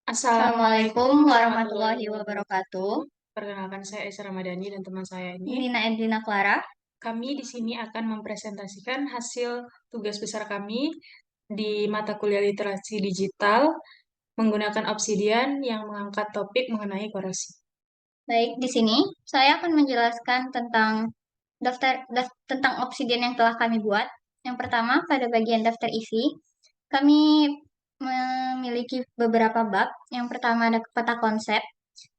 Assalamualaikum warahmatullahi wabarakatuh. Perkenalkan saya Esa Ramadhani dan teman saya ini. Nina Edlina Clara. Kami di sini akan mempresentasikan hasil tugas besar kami di mata kuliah literasi digital menggunakan Obsidian yang mengangkat topik mengenai korosi. Baik, di sini saya akan menjelaskan tentang tentang obsidian yang telah kami buat. Yang pertama, pada bagian daftar isi, kami memiliki beberapa bab. Yang pertama ada peta konsep,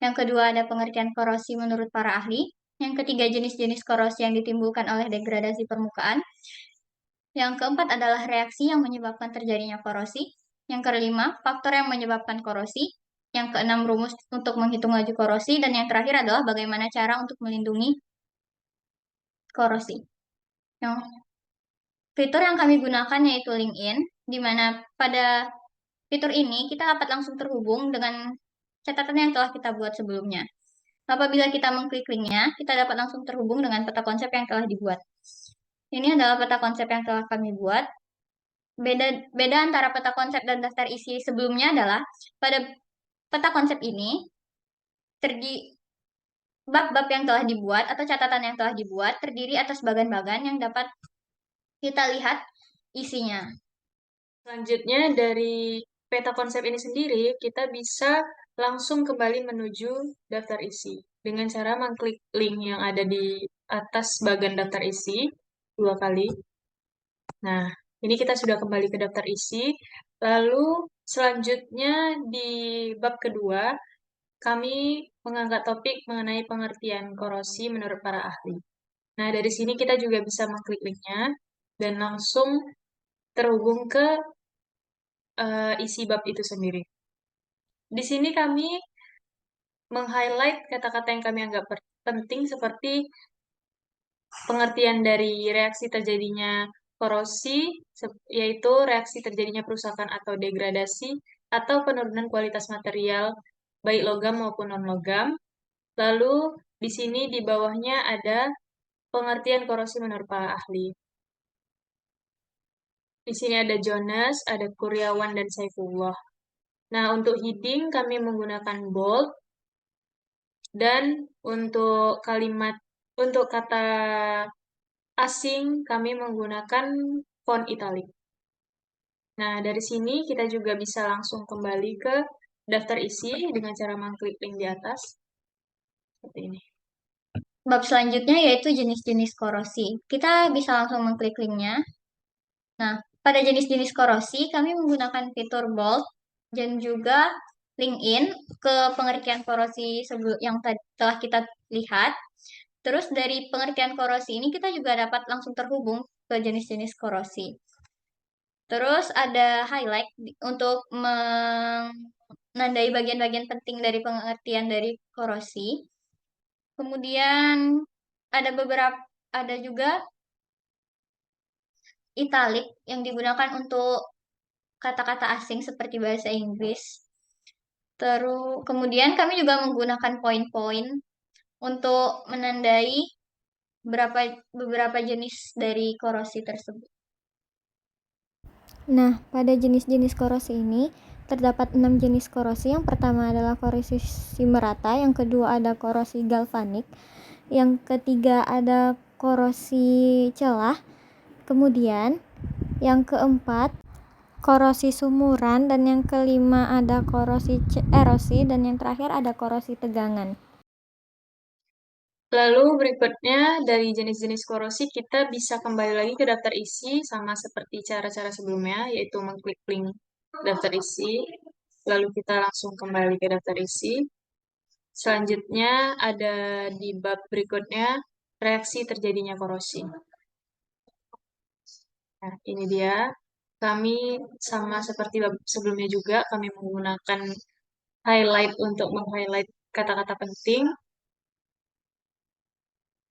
yang kedua ada pengertian korosi menurut para ahli, yang ketiga jenis-jenis korosi yang ditimbulkan oleh degradasi permukaan, yang keempat adalah reaksi yang menyebabkan terjadinya korosi. Yang kelima, faktor yang menyebabkan korosi. Yang keenam, rumus untuk menghitung laju korosi. Dan yang terakhir adalah bagaimana cara untuk melindungi korosi. Yang fitur yang kami gunakan yaitu LinkedIn, di mana pada fitur ini kita dapat langsung terhubung dengan catatan yang telah kita buat sebelumnya. Apabila kita mengklik linknya, kita dapat langsung terhubung dengan peta konsep yang telah dibuat. Ini adalah peta konsep yang telah kami buat. Beda, beda antara peta konsep dan daftar isi sebelumnya adalah pada peta konsep ini terdiri bab-bab yang telah dibuat atau catatan yang telah dibuat terdiri atas bagan-bagan yang dapat kita lihat isinya. Selanjutnya dari peta konsep ini sendiri, kita bisa langsung kembali menuju daftar isi dengan cara mengklik link yang ada di atas bagian daftar isi 2 kali. Nah, ini kita sudah kembali ke daftar isi. Lalu selanjutnya di bab kedua, kami mengangkat topik mengenai pengertian korosi menurut para ahli. Nah, dari sini kita juga bisa mengklik linknya dan langsung terhubung ke isi bab itu sendiri. Di sini kami meng-highlight kata-kata yang kami anggap penting seperti pengertian dari reaksi terjadinya korosi, yaitu reaksi terjadinya perusakan atau degradasi, atau penurunan kualitas material, baik logam maupun non-logam. Lalu, di sini di bawahnya ada pengertian korosi menurut para ahli. Di sini ada Jonas, ada Kuryawan, dan Saifullah. Nah, untuk heading kami menggunakan bold, dan untuk kata asing, kami menggunakan font italic. Nah, dari sini kita juga bisa langsung kembali ke daftar isi dengan cara mengklik link di atas. Seperti ini. Bab selanjutnya yaitu jenis-jenis korosi. Kita bisa langsung mengklik linknya. Nah, pada jenis-jenis korosi kami menggunakan fitur bold dan juga LinkedIn ke pengertian korosi yang telah kita lihat. Terus dari pengertian korosi ini kita juga dapat langsung terhubung ke jenis-jenis korosi. Terus ada highlight untuk menandai bagian-bagian penting dari pengertian dari korosi. Kemudian ada juga italic yang digunakan untuk kata-kata asing seperti bahasa Inggris. Terus kemudian kami juga menggunakan poin-poin untuk menandai beberapa jenis dari korosi tersebut. Nah, pada jenis-jenis korosi ini terdapat 6 jenis korosi. Yang pertama adalah korosi merata, yang kedua ada korosi galvanik, yang ketiga ada korosi celah, kemudian yang keempat korosi sumuran, dan yang kelima ada korosi erosi, dan yang terakhir ada korosi tegangan. Lalu berikutnya dari jenis-jenis korosi kita bisa kembali lagi ke daftar isi sama seperti cara-cara sebelumnya, yaitu mengklik link daftar isi, lalu kita langsung kembali ke daftar isi. Selanjutnya ada di bab berikutnya reaksi terjadinya korosi. Nah, ini dia. Kami sama seperti bab sebelumnya juga, kami menggunakan highlight untuk meng-highlight kata-kata penting,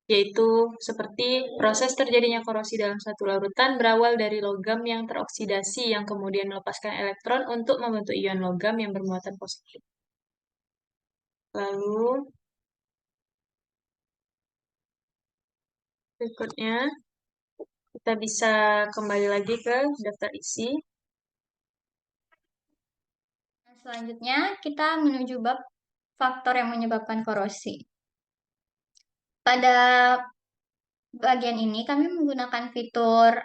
yaitu seperti proses terjadinya korosi dalam satu larutan berawal dari logam yang teroksidasi yang kemudian melepaskan elektron untuk membentuk ion logam yang bermuatan positif. Lalu berikutnya kita bisa kembali lagi ke daftar isi. Selanjutnya, kita menuju bab faktor yang menyebabkan korosi. Pada bagian ini, kami menggunakan fitur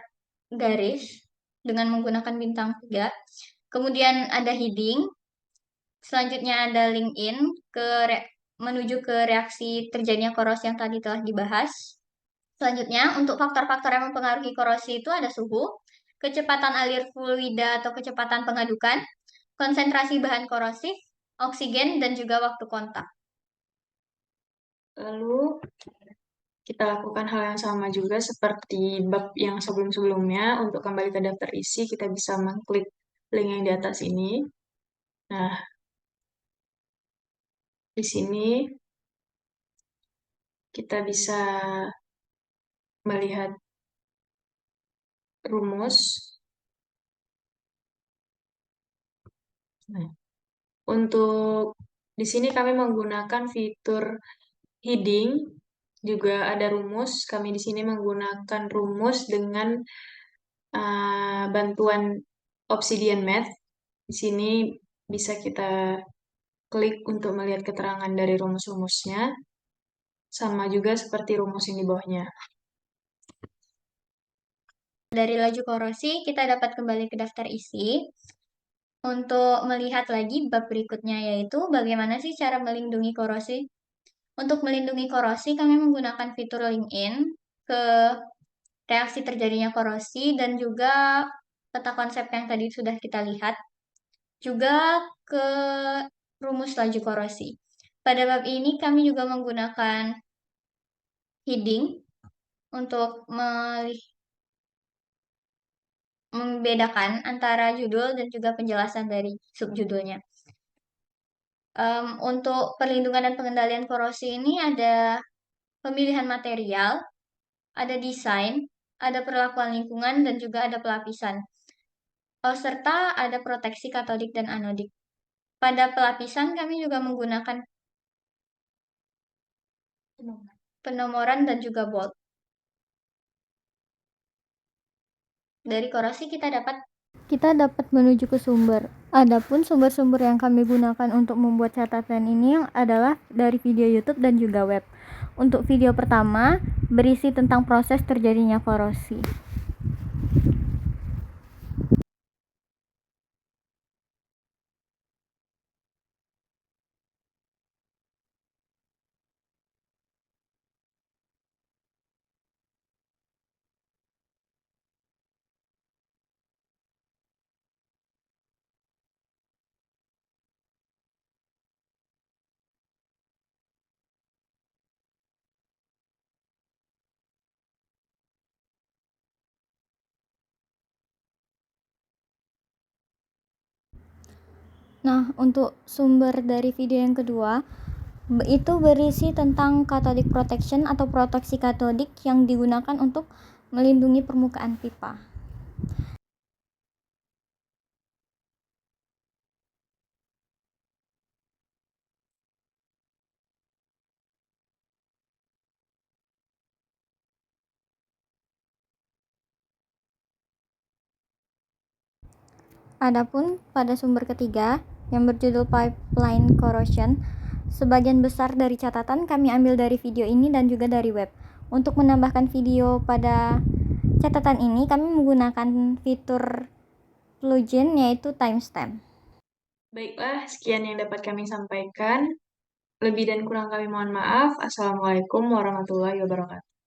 garis dengan menggunakan bintang 3. Kemudian ada heading. Selanjutnya ada link in menuju ke reaksi terjadinya korosi yang tadi telah dibahas. Selanjutnya, untuk faktor-faktor yang mempengaruhi korosi itu ada suhu, kecepatan alir fluida atau kecepatan pengadukan, konsentrasi bahan korosif, oksigen, dan juga waktu kontak. Lalu kita lakukan hal yang sama juga seperti bab yang sebelum-sebelumnya. Untuk kembali ke daftar isi, kita bisa mengklik link yang di atas ini. Nah, di sini kita bisa melihat rumus. Nah, untuk di sini kami menggunakan fitur heading, juga ada rumus. Kami di sini menggunakan rumus dengan bantuan Obsidian Math. Di sini bisa kita klik untuk melihat keterangan dari rumus-rumusnya, sama juga seperti rumus yang di bawahnya. Dari laju korosi, kita dapat kembali ke daftar isi untuk melihat lagi bab berikutnya, yaitu bagaimana sih cara melindungi korosi. Untuk melindungi korosi, kami menggunakan fitur link in ke reaksi terjadinya korosi dan juga peta konsep yang tadi sudah kita lihat, juga ke rumus laju korosi. Pada bab ini kami juga menggunakan heading untuk membedakan antara judul dan juga penjelasan dari subjudulnya. Untuk perlindungan dan pengendalian korosi ini ada pemilihan material, ada desain, ada perlakuan lingkungan, dan juga ada pelapisan. Serta ada proteksi katodik dan anodik. Pada pelapisan kami juga menggunakan penomoran dan juga bold. Dari korosi kita dapat menuju ke sumber. Adapun sumber-sumber yang kami gunakan untuk membuat catatan ini adalah dari video YouTube dan juga web. Untuk video pertama berisi tentang proses terjadinya korosi. Nah, untuk sumber dari video yang kedua itu berisi tentang cathodic protection atau proteksi katodik yang digunakan untuk melindungi permukaan pipa. Adapun pada sumber ketiga yang berjudul pipeline corrosion, sebagian besar dari catatan kami ambil dari video ini dan juga dari web. Untuk menambahkan video pada catatan ini, kami menggunakan fitur plugin yaitu timestamp. Baiklah, sekian yang dapat kami sampaikan. Lebih dan kurang kami mohon maaf. Assalamualaikum warahmatullahi wabarakatuh.